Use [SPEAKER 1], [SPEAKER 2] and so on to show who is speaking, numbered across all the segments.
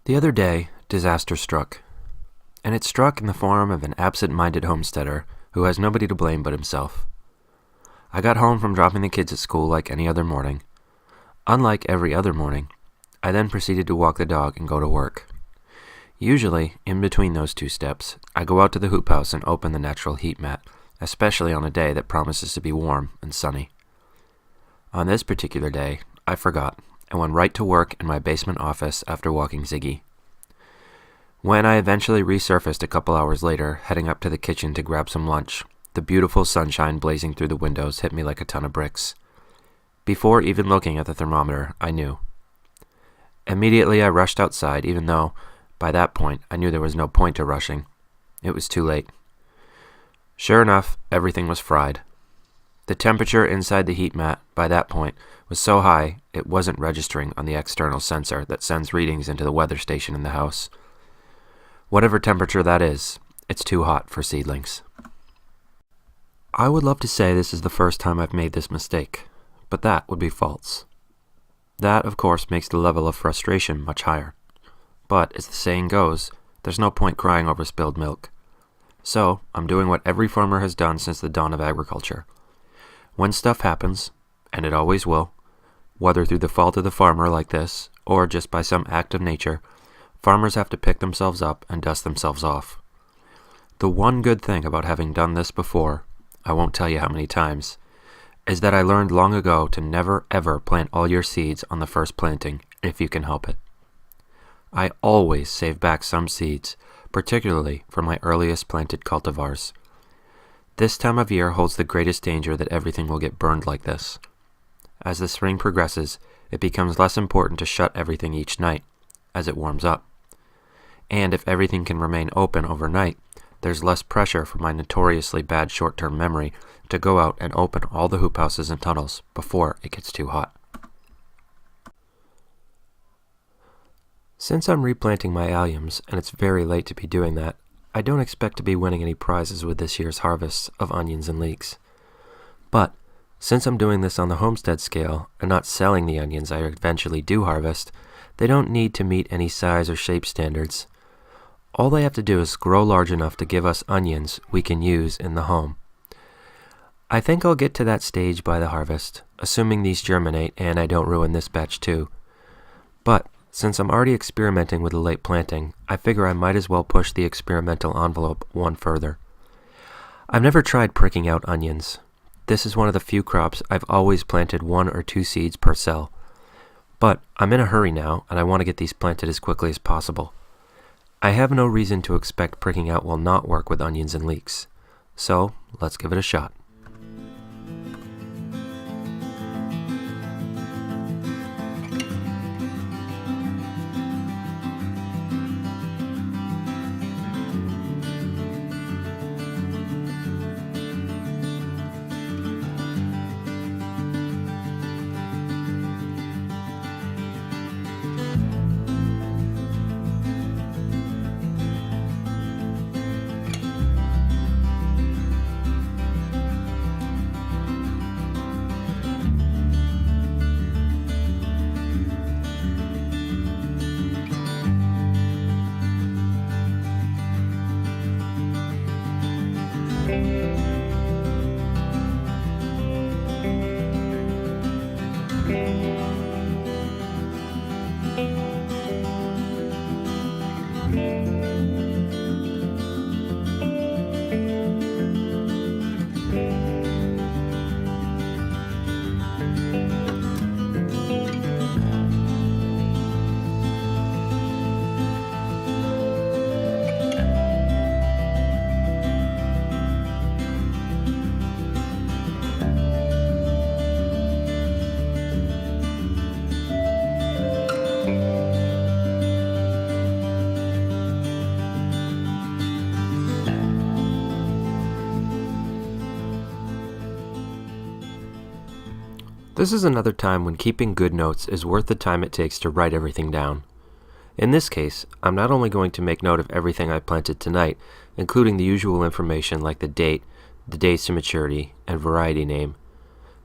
[SPEAKER 1] The other day, disaster struck, and it struck in the form of an absent-minded homesteader who has nobody to blame but himself. I got home from dropping the kids at school like any other morning. Unlike every other morning, I then proceeded to walk the dog and go to work. Usually, in between those two steps, I go out to the hoop house and open the natural heat mat, especially on a day that promises to be warm and sunny. On this particular day, I forgot and went right to work in my basement office after walking Ziggy. When I eventually resurfaced a couple hours later, heading up to the kitchen to grab some lunch, the beautiful sunshine blazing through the windows hit me like a ton of bricks. Before even looking at the thermometer, I knew. Immediately I rushed outside, even though, by that point, I knew there was no point to rushing. It was too late. Sure enough, everything was fried. The temperature inside the heat mat, by that point, was so high it wasn't registering on the external sensor that sends readings into the weather station in the house. Whatever temperature that is, it's too hot for seedlings. I would love to say this is the first time I've made this mistake, but that would be false. That, of course, makes the level of frustration much higher. But, as the saying goes, there's no point crying over spilled milk. So, I'm doing what every farmer has done since the dawn of agriculture. When stuff happens, and it always will, whether through the fault of the farmer like this, or just by some act of nature, farmers have to pick themselves up and dust themselves off. The one good thing about having done this before, I won't tell you how many times, is that I learned long ago to never ever plant all your seeds on the first planting, if you can help it. I always save back some seeds, particularly for my earliest planted cultivars. This time of year holds the greatest danger that everything will get burned like this. As the spring progresses, it becomes less important to shut everything each night, as it warms up. And if everything can remain open overnight, there's less pressure for my notoriously bad short-term memory to go out and open all the hoop houses and tunnels before it gets too hot. Since I'm replanting my alliums, and it's very late to be doing that, I don't expect to be winning any prizes with this year's harvest of onions and leeks. But, since I'm doing this on the homestead scale, and not selling the onions I eventually do harvest, they don't need to meet any size or shape standards. All they have to do is grow large enough to give us onions we can use in the home. I think I'll get to that stage by the harvest, assuming these germinate and I don't ruin this batch too. But, since I'm already experimenting with the late planting, I figure I might as well push the experimental envelope one further. I've never tried pricking out onions. This is one of the few crops I've always planted 1 or 2 seeds per cell. But I'm in a hurry now, and I want to get these planted as quickly as possible. I have no reason to expect pricking out will not work with onions and leeks. So, let's give it a shot. This is another time when keeping good notes is worth the time it takes to write everything down. In this case, I'm not only going to make note of everything I planted tonight, including the usual information like the date, the days to maturity, and variety name,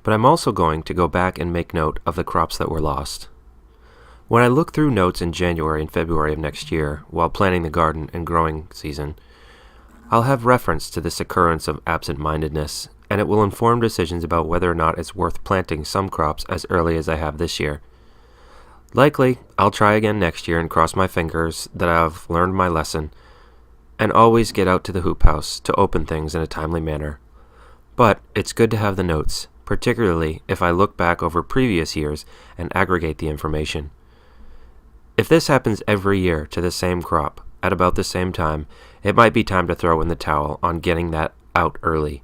[SPEAKER 1] but I'm also going to go back and make note of the crops that were lost. When I look through notes in January and February of next year, while planning the garden and growing season, I'll have reference to this occurrence of absent-mindedness, and it will inform decisions about whether or not it's worth planting some crops as early as I have this year. Likely, I'll try again next year and cross my fingers that I've learned my lesson, and always get out to the hoop house to open things in a timely manner. But it's good to have the notes, particularly if I look back over previous years and aggregate the information. If this happens every year to the same crop, at about the same time, it might be time to throw in the towel on getting that out early,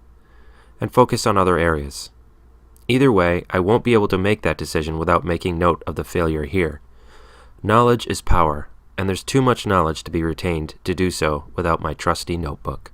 [SPEAKER 1] and focus on other areas. Either way, I won't be able to make that decision without making note of the failure here. Knowledge is power, and there's too much knowledge to be retained to do so without my trusty notebook.